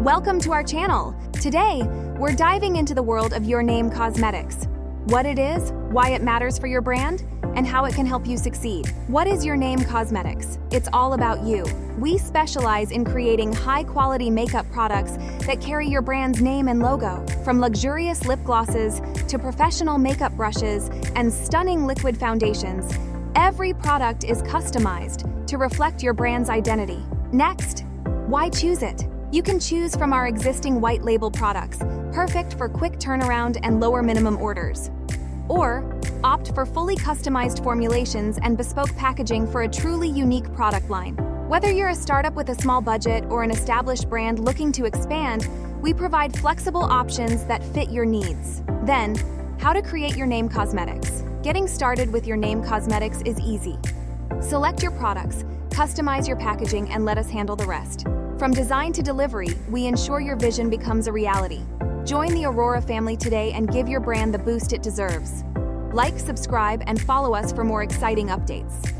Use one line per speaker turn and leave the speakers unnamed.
Welcome to our channel. Today, we're diving into the world of Your Name Cosmetics. What it is, why it matters for your brand, and how it can help you succeed. What is Your Name Cosmetics? It's all about you. We specialize in creating high-quality makeup products that carry your brand's name and logo. From luxurious lip glosses to professional makeup brushes and stunning liquid foundations, every product is customized to reflect your brand's identity. Next, why choose it? You can choose from our existing white label products, perfect for quick turnaround and lower minimum orders. Or opt for fully customized formulations and bespoke packaging for a truly unique product line. Whether you're a startup with a small budget or an established brand looking to expand, we provide flexible options that fit your needs. Then, how to create Your Name Cosmetics. Getting started with Your Name Cosmetics is easy. Select your products, customize your packaging, and let us handle the rest. From design to delivery, we ensure your vision becomes a reality. Join the Aurora family today and give your brand the boost it deserves. Like, subscribe, and follow us for more exciting updates.